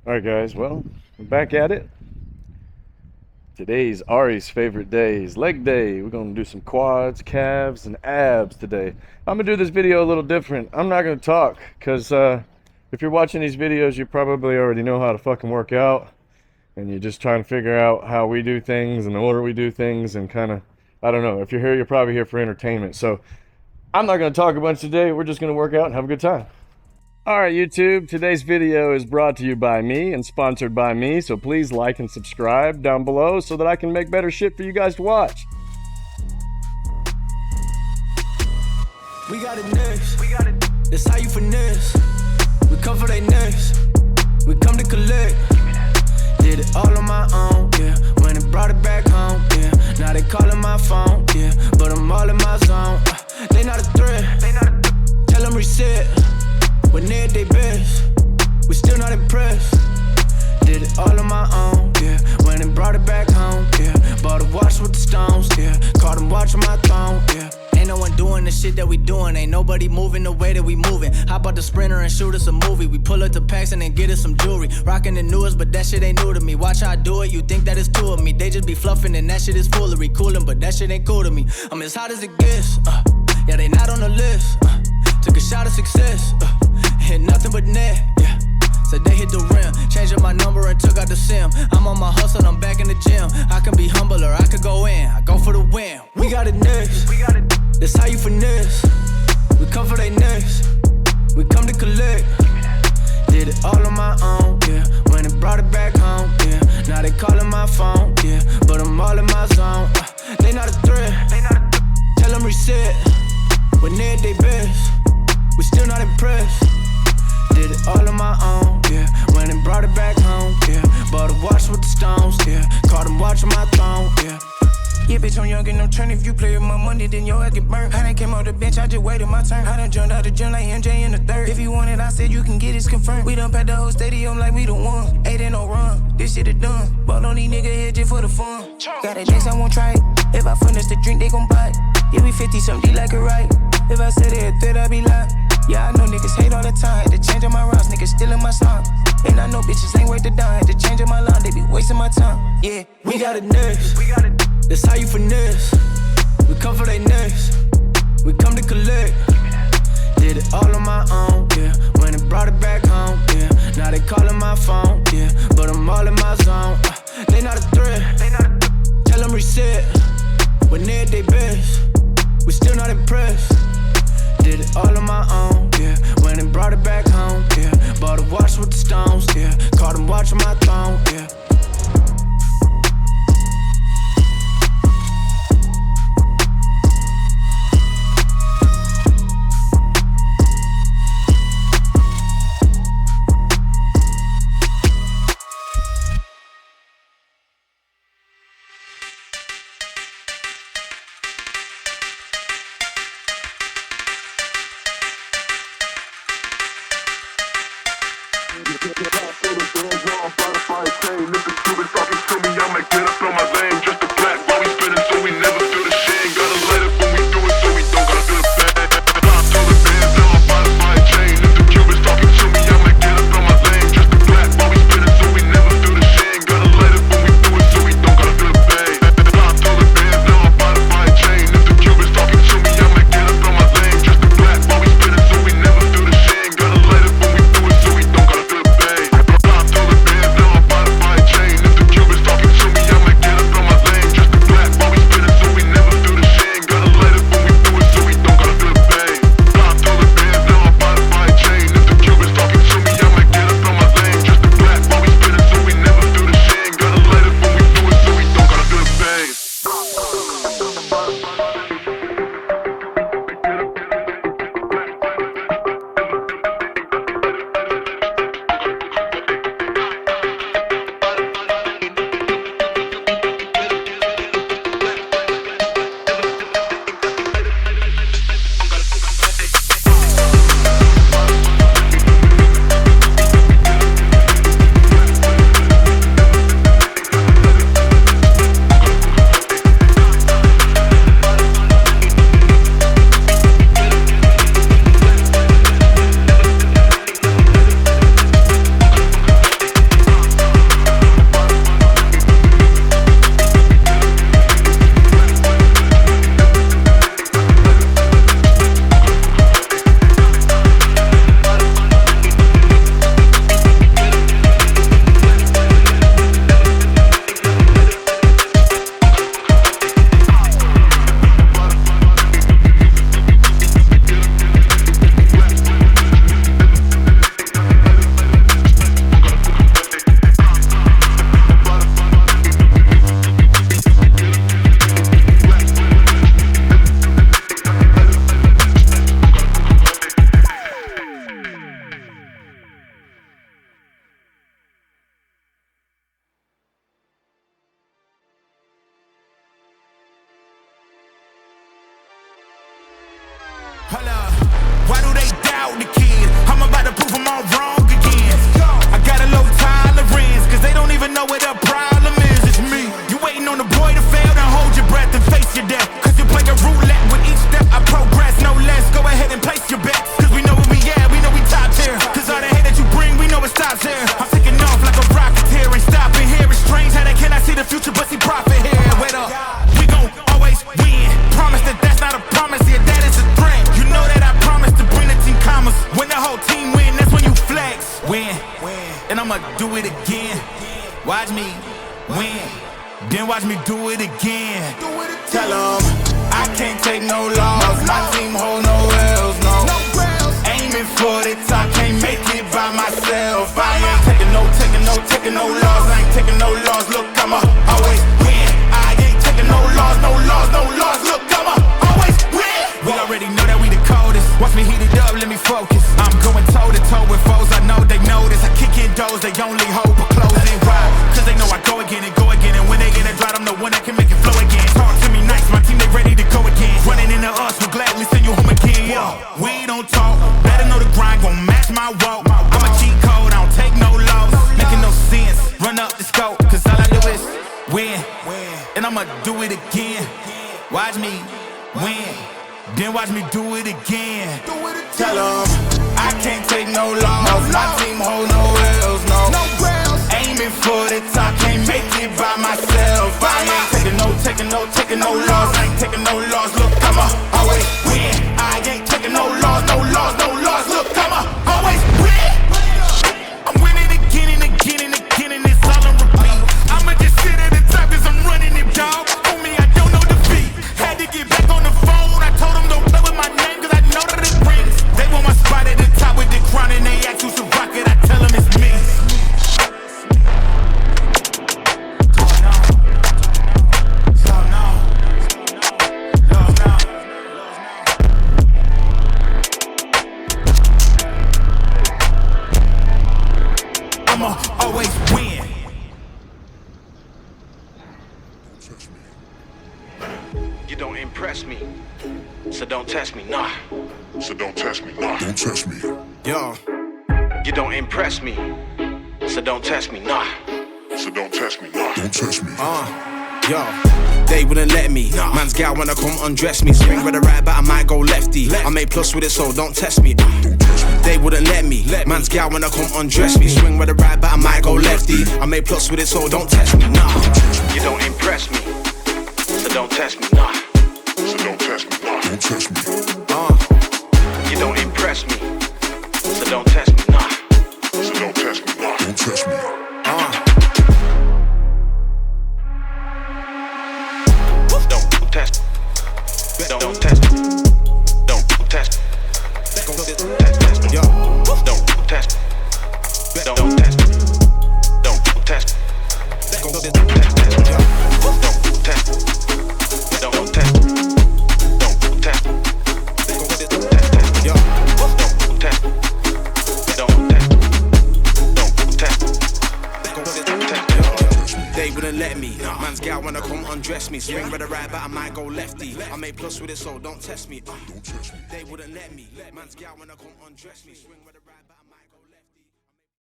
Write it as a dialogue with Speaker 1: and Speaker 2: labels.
Speaker 1: Alright guys, well, we're back at it. Today's Ari's favorite day is leg day. We're going to do some quads, calves, and abs today. I'm going to do this video a little different. I'm not going to talk because if you're watching these videos, you probably already know how to fucking work out. And you're just trying to figure out how we do things and the order we do things and kind of, I don't know. If you're here, you're probably here for entertainment. So I'm not going to talk a bunch today. We're just going to work out and have a good time. Alright YouTube, today's video is brought to you by me and sponsored by me, so please like and subscribe down below so that I can make better shit for you guys to watch.
Speaker 2: We got it next. That's how you finesse. We come for they next. We come to collect. Did it all on my own, yeah. When it brought it back home, yeah. Now they calling my phone, yeah. But I'm all in my zone. They not a threat. Tell them reset. When they're at their best, we still not impressed. Did it all on my own, yeah. When it brought it back home, yeah. Bought a watch with the stones, yeah. Caught them watching my throne, yeah. Ain't no one doing the shit that we doing. Ain't nobody moving the way that we moving. Hop out the Sprinter and shoot us a movie. We pull up the packs and then get us some jewelry. Rocking the newest, but that shit ain't new to me. Watch how I do it, you think that it's two of me. They just be fluffing and that shit is foolery. Coolin', but that shit ain't cool to me. I'm as hot as it gets, yeah, they not on the list. Took a shot of success, hit nothing but net, yeah. So they hit the rim, changed up my number and took out the sim. I'm on my hustle, I'm back in the gym. I can be humble or I could go in. I go for the win. We got it next. That's how you finesse. We come for they next. We come to collect. Did it all on my own, yeah. When it brought it back home, yeah. Now they calling my phone, yeah. But I'm all in my zone. They not a threat. Tell them reset. When they're at their best, we still not impressed. Did it all on my own, yeah. When it brought it back home, yeah. Bought a watch with the stones, yeah. Caught them watching my throne, yeah. Yeah, bitch, I'm young and I'm turning. If you play with my money, then your ass get burnt. I done came off the bench, I just waited my turn. I done jumped out the gym like MJ in the third. If you want it, I said you can get it confirmed. We done packed the whole stadium like we the one. Ain't in no run, this shit is done. Ball on these niggas here just for the fun. Got a dance, I won't try it. If I finish the drink, they gon' buy it. Yeah, we 50 something, like it right. If I said it, that I be lying. Yeah, I know niggas hate all the time. Had to change up my routes, niggas stealing my song. And I know bitches ain't worth the dime. Had to change up my line, they be wasting my time. Yeah, we got it next. That's how you finesse. We come for they next. We come to collect. Did it all on my own, yeah. When it brought it back home, yeah. Now they calling my phone, yeah. But I'm all in my zone. They not a threat. Tell them reset. When they're at their best, we still not impressed. Did it all on my own, yeah. When it brought it back home, yeah. Bought a watch with the stones, yeah. Caught them watching my throne, yeah. all wrong again. I got a low tolerance, cause they don't even know what the problem is. It's me. You waiting on the boy to fail, then hold your breath and face your death. Cause you play a roulette with each step I progress, no less. Go ahead and place your bets, cause we know where we at, we know we top tier. Cause all the hate that you bring, we know it stops here. I'm taking off like a rocket here, ain't stopping here. It's strange how they cannot see the future but see profit here. Wait up, we gon' always win. Promise that that's not a promise, yeah, that is a threat. You know that I promise to bring the team commas. When the whole team win, that's when you flex. Win, and I'ma do it again. Watch me win, then watch me do it again. Tell 'em I can't take no loss. My team hold no L's, no. Aiming for the top, can't make it by myself. I ain't taking no loss. I ain't taking no loss. Look, I'ma always win. I ain't taking no loss. Look, I'ma always win. We already know that we the coldest. Watch me heat it up, let me focus. I'm going toe to toe with foes. I know they notice. I kick in doors, they only hope for closing. Why? Cause they know I go again and go again. And when they get it dry, I'm the one that can make it flow again. Talk to me nice, my team they ready to go again. Running into us, we'll gladly send you home again. Yo, we don't talk, better know the grind gon' match my walk. I'm a cheat code, I don't take no loss. Making no sense, run up the scope. Cause all I do is win, and I'ma do it again. Watch me win, then watch me do it again. Tell 'em I can't take no loss. My team hold no L's, no. Aiming for the top, can't make it by myself. I ain't taking no loss. I ain't taking no loss. Look, I'ma always win. I ain't taking no loss. Look, I'ma always win. I'm winning again and again and again, and it's all on repeat. I'ma just sit at the top cause I'm running it, dog. On me, I don't know defeat. Had to get back on the phone. I told them don't play with my name cause I know that it rings. They want my spot at the top with the crown and they ask who's a rocket. I tell them it's me. I'ma always win.
Speaker 3: You don't impress me, so don't test me, nah.
Speaker 4: So don't test me, nah. Don't test me.
Speaker 2: Yo,
Speaker 3: You don't impress me, so don't test me, nah.
Speaker 4: So don't test me, nah. Don't test me.
Speaker 5: Yo, they wouldn't let me. Man's gal wanna come undress me. Swing with the right, but I might go lefty. I make plus with it, so don't test me. They wouldn't let me. Man's gal wanna come undress me. Swing with the right, but I might go lefty. I make plus with it, so don't test me. Nah.
Speaker 3: You don't impress me, so don't test me, nah.
Speaker 4: So don't test me, nah. Don't test me.
Speaker 3: You don't impress me, so don't test me, nah.
Speaker 4: So don't test me, nah. Don't test me.
Speaker 3: Don't test. Don't test. Don't test.
Speaker 5: Yo,
Speaker 3: Don't test. Don't test. Don't test. Don't test. Don't test. Don't test.
Speaker 5: yo,
Speaker 3: Don't test. Don't test. Don't test.
Speaker 5: they wouldn't let me. Man's gal wanna come undress me. Swing with the right, but I might go lefty. I make plus with it, so don't test me. They wouldn't let me. Man's gal wanna come undress me. Swing with the